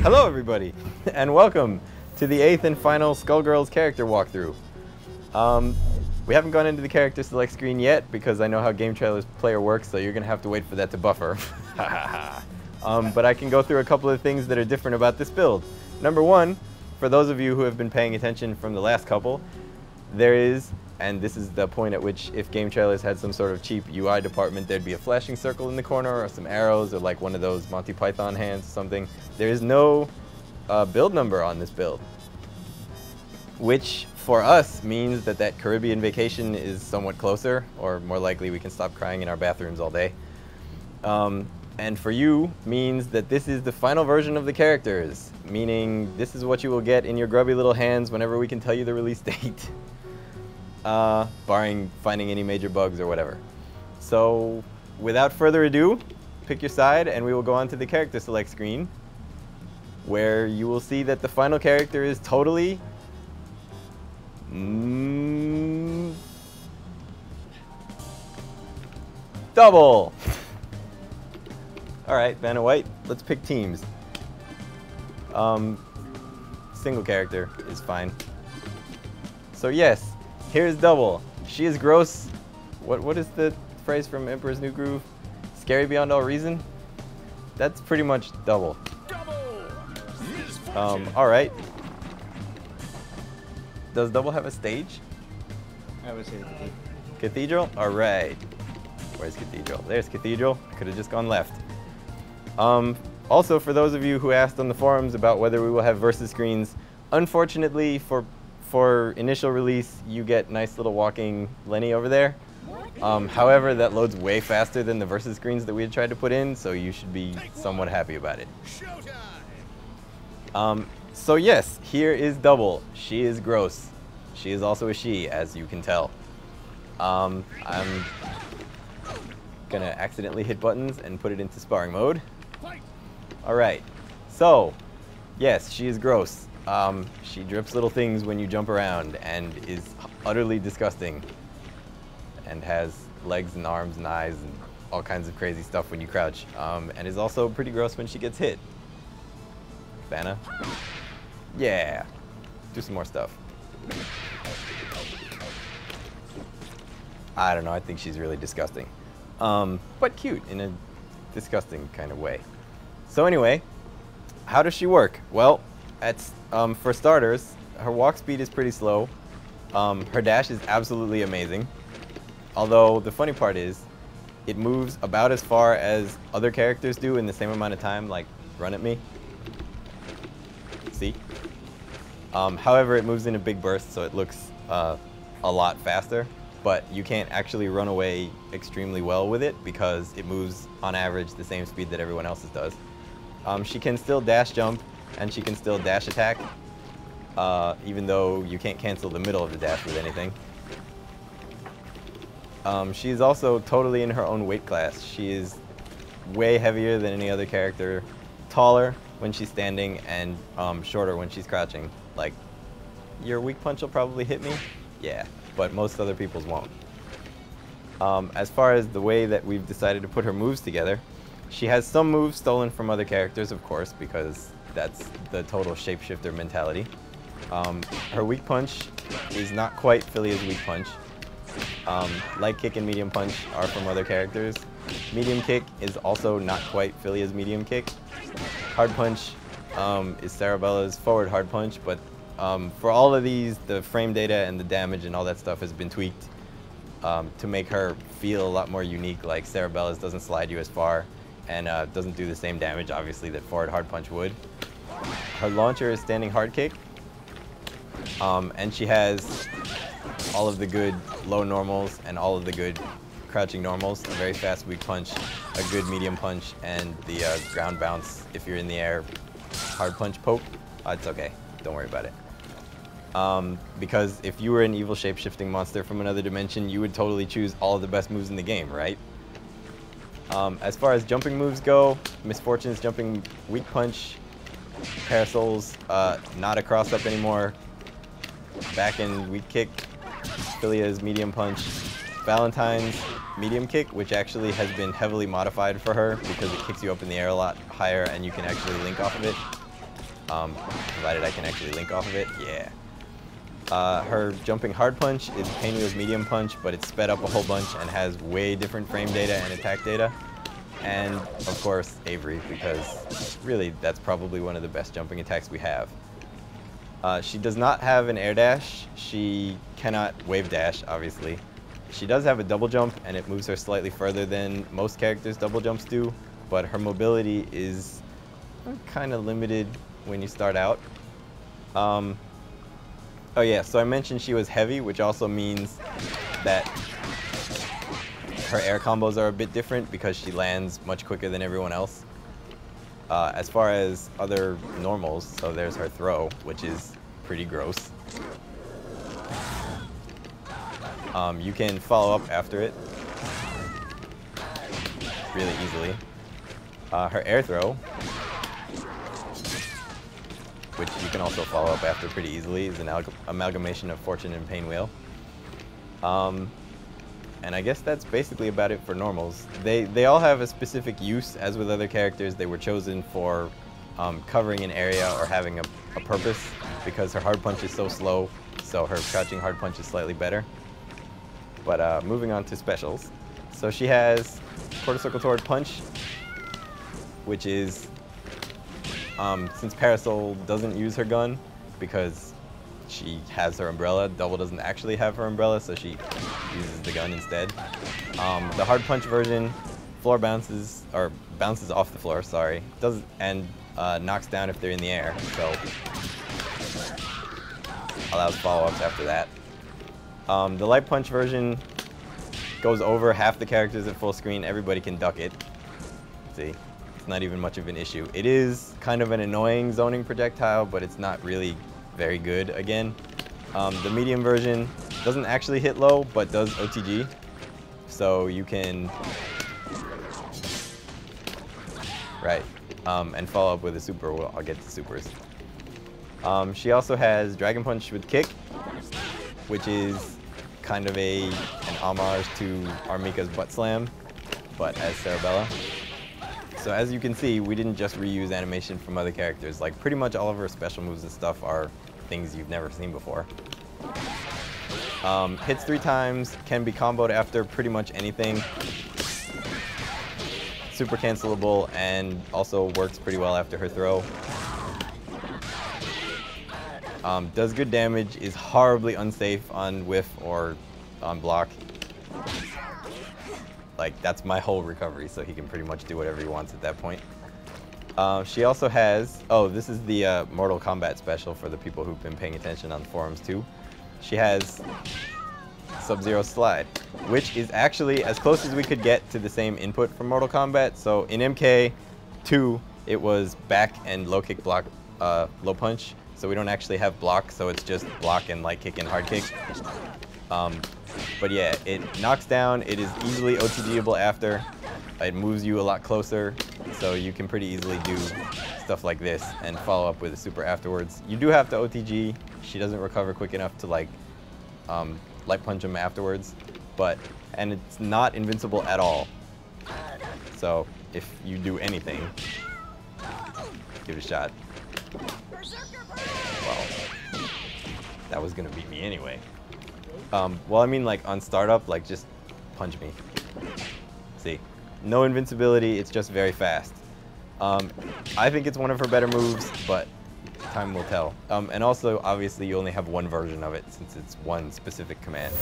Hello everybody, and welcome to the 8th and final Skullgirls character walkthrough. We haven't gone into the character select screen yet because I know how GameTrailers player works, so you're going to have to wait for that to buffer. But I can go through a couple of things that are different about this build. Number one, for those of you who have been paying attention from the last couple, there is, and this is the point at which if GameTrailers had some sort of cheap UI department, there'd be a flashing circle in the corner or some arrows or like one of those Monty Python hands or something. There is no build number on this build, which for us means that that Caribbean vacation is somewhat closer, or more likely we can stop crying in our bathrooms all day. And for you means that this is the final version of the characters, meaning this is what you will get in your grubby little hands whenever we can tell you the release date. Barring finding any major bugs or whatever. So without further ado, pick your side and we will go on to the character select screen, where you will see that the final character is totally double. Alright, Vanna White, let's pick teams. Single character is fine. So yes, here's Double. She is gross. What is the phrase from Emperor's New Groove? Scary beyond all reason? That's pretty much Double. Alright. Does Double have a stage? I would say Cathedral? Alright. Where's Cathedral? There's Cathedral. Could have just gone left. Also, for those of you who asked on the forums about whether we will have versus screens, unfortunately for initial release, you get nice little walking Lenny over there. However, that loads way faster than the versus screens that we had tried to put in, so you should be somewhat happy about it. So yes, here is Double. She is gross. She is also a she, as you can tell. I'm gonna accidentally hit buttons and put it into sparring mode. Alright, so yes, she is gross. She drips little things when you jump around and is utterly disgusting, and has legs and arms and eyes and all kinds of crazy stuff when you crouch, and is also pretty gross when she gets hit. Vanna? Yeah, do some more stuff. I don't know, I think she's really disgusting. But cute in a disgusting kind of way. So anyway, how does she work? Well, for starters, her walk speed is pretty slow. Her dash is absolutely amazing. Although the funny part is, it moves about as far as other characters do in the same amount of time, like run at me. See? However, it moves in a big burst, so it looks a lot faster. But you can't actually run away extremely well with it because it moves on average the same speed that everyone else's does. She can still dash jump and she can still dash attack, even though you can't cancel the middle of the dash with anything. She's also totally in her own weight class. She is way heavier than any other character, taller when she's standing, and shorter when she's crouching. Like, your weak punch will probably hit me? Yeah, but most other people's won't. As far as the way that we've decided to put her moves together, she has some moves stolen from other characters, of course, because that's the total shapeshifter mentality. Her weak punch is not quite Philia's weak punch. Light kick and medium punch are from other characters. Medium kick is also not quite Philia's medium kick. Hard punch is Cerebella's forward hard punch, but for all of these, the frame data and the damage and all that stuff has been tweaked to make her feel a lot more unique. Like Cerebella's doesn't slide you as far and doesn't do the same damage, obviously, that forward hard punch would. Her launcher is standing hard kick, and she has all of the good low normals and all of the good crouching normals, a very fast weak punch, a good medium punch, and the ground bounce if you're in the air hard punch poke. It's okay, don't worry about it. Because if you were an evil shape-shifting monster from another dimension, you would totally choose all of the best moves in the game, right? As far as jumping moves go, Misfortune's jumping weak punch, Parasol's not a cross-up anymore, back end weak kick, Philia's medium punch, Valentine's medium kick, which actually has been heavily modified for her because it kicks you up in the air a lot higher and you can actually link off of it. provided I can actually link off of it. Yeah. Her jumping hard punch is Pain Wheel's medium punch, but it's sped up a whole bunch and has way different frame data and attack data. And of course, Avery, because really that's probably one of the best jumping attacks we have. She does not have an air dash. She cannot wave dash, obviously. She does have a double jump, and it moves her slightly further than most characters' double jumps do, but her mobility is kind of limited when you start out. Oh yeah, so I mentioned she was heavy, which also means that her air combos are a bit different because she lands much quicker than everyone else. As far as other normals, so there's her throw, which is pretty gross. You can follow up after it really easily. Her air throw, which you can also follow up after pretty easily, is an amalgamation of Fortune and Pain Wheel. And I guess that's basically about it for normals. They all have a specific use, as with other characters. They were chosen for covering an area or having a purpose, because her hard punch is so slow, so her crouching hard punch is slightly better. But moving on to specials. So she has Quarter Circle Toward Punch, which is, since Parasol doesn't use her gun because she has her umbrella, Double doesn't actually have her umbrella, so she uses the gun instead. The hard punch version, floor bounces, or bounces off the floor, sorry, and knocks down if they're in the air, so allows follow-ups after that. The light punch version goes over half the characters at full screen. Everybody can duck it. See, it's not even much of an issue. It is kind of an annoying zoning projectile, but it's not really very good again. The medium version doesn't actually hit low, but does OTG. So you can, right, and follow up with a super. Well, I'll get to supers. She also has Dragon Punch with Kick, which is kind of an homage to Armika's Butt Slam, but as Cerebella. So as you can see, we didn't just reuse animation from other characters. Like, pretty much all of her special moves and stuff are things you've never seen before. Hits 3 times, can be comboed after pretty much anything. Super cancelable, and also works pretty well after her throw. Does good damage, is horribly unsafe on whiff or on block. Like, that's my whole recovery, so he can pretty much do whatever he wants at that point. She also has, oh, this is the Mortal Kombat special for the people who've been paying attention on the forums too. She has Sub-Zero Slide, which is actually as close as we could get to the same input from Mortal Kombat. So in MK2, it was back and low kick block, low punch. So we don't actually have block, so it's just block and light kick and hard kick. But yeah, it knocks down, it is easily OTGable after, it moves you a lot closer, so you can pretty easily do stuff like this and follow up with a super afterwards. You do have to OTG, she doesn't recover quick enough to like light punch him afterwards, and it's not invincible at all. So if you do anything, give it a shot. Well, that was gonna beat me anyway. Well, I mean, like, on startup, like, just punch me. See, no invincibility, it's just very fast. I think it's one of her better moves, but time will tell. And also, obviously, you only have one version of it, since it's one specific command.